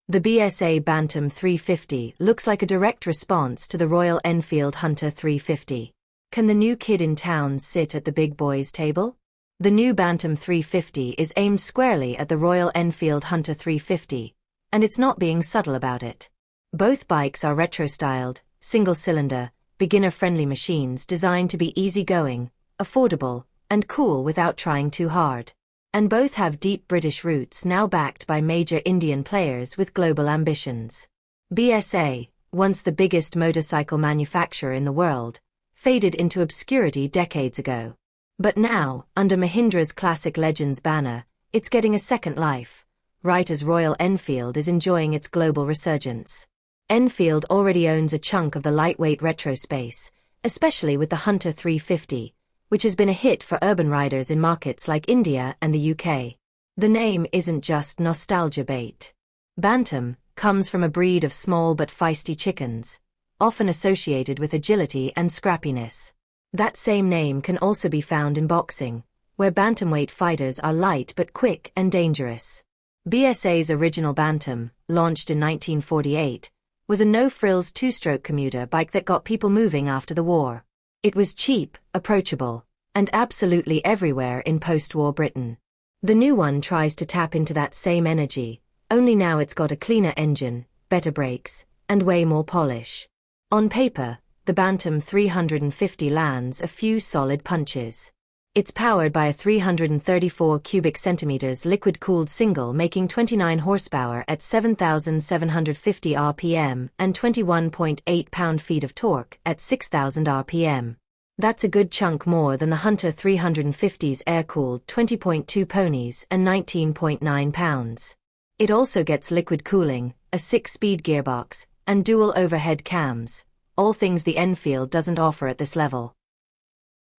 The BSA Bantam 350 looks like a direct response to the Royal Enfield Hunter 350. Can the new kid in town sit at the big boys' table? The new Bantam 350 is aimed squarely at the Royal Enfield Hunter 350, and it's not being subtle about it. Both bikes are retro-styled, single-cylinder, beginner-friendly machines designed to be easygoing, affordable, and cool without trying too hard. And both have deep British roots now backed by major Indian players with global ambitions. BSA, once the biggest motorcycle manufacturer in the world, faded into obscurity decades ago. But now, under Mahindra's Classic Legends banner, it's getting a second life, right as Royal Enfield is enjoying its global resurgence. Enfield already owns a chunk of the lightweight retro space, especially with the Hunter 350, which has been a hit for urban riders in markets like India and the UK. The name isn't just nostalgia bait. Bantam comes from a breed of small but feisty chickens, often associated with agility and scrappiness. That same name can also be found in boxing, where bantamweight fighters are light but quick and dangerous. BSA's original Bantam, launched in 1948, was a no-frills two-stroke commuter bike that got people moving after the war. It was cheap, approachable, and absolutely everywhere in post-war Britain. The new one tries to tap into that same energy, only now it's got a cleaner engine, better brakes, and way more polish. On paper, the Bantam 350 lands a few solid punches. It's powered by a 334 cubic centimeters liquid-cooled single making 29 horsepower at 7,750 rpm and 21.8 pound-feet of torque at 6,000 rpm. That's a good chunk more than the Hunter 350's air-cooled 20.2 ponies and 19.9 pounds. It also gets liquid cooling, a 6-speed gearbox, and dual overhead cams, all things the Enfield doesn't offer at this level.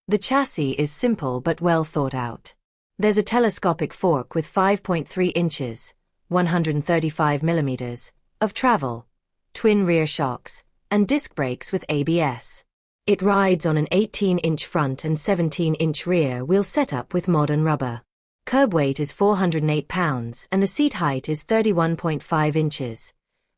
The chassis is simple but well thought out. There's a telescopic fork with 5.3 inches, 135 millimeters, of travel, twin rear shocks, and disc brakes with ABS. It rides on an 18-inch front and 17-inch rear wheel setup with modern rubber. Curb weight is 408 pounds and the seat height is 31.5 inches,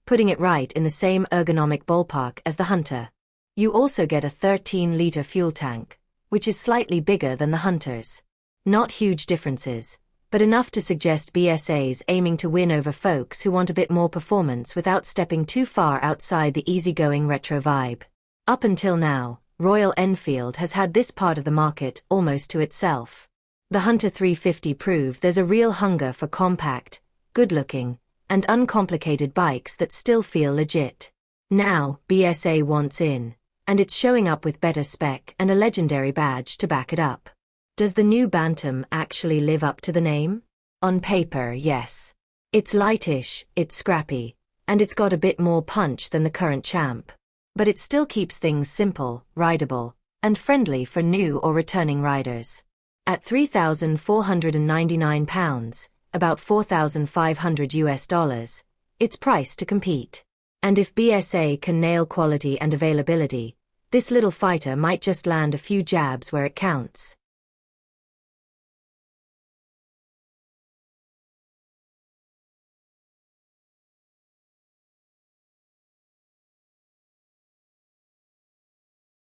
putting it right in the same ergonomic ballpark as the Hunter. You also get a 13-liter fuel tank, which is slightly bigger than the Hunter's. Not huge differences, but enough to suggest BSA's aiming to win over folks who want a bit more performance without stepping too far outside the easygoing retro vibe. Up until now, Royal Enfield has had this part of the market almost to itself. The Hunter 350 proved there's a real hunger for compact, good-looking, and uncomplicated bikes that still feel legit. Now, BSA wants in, and it's showing up with better spec and a legendary badge to back it up. Does the new Bantam actually live up to the name? On paper, yes. It's lightish, it's scrappy, and it's got a bit more punch than the current champ. But it still keeps things simple, rideable, and friendly for new or returning riders. At £3,499, about $4,500, it's priced to compete. And if BSA can nail quality and availability, this little fighter might just land a few jabs where it counts.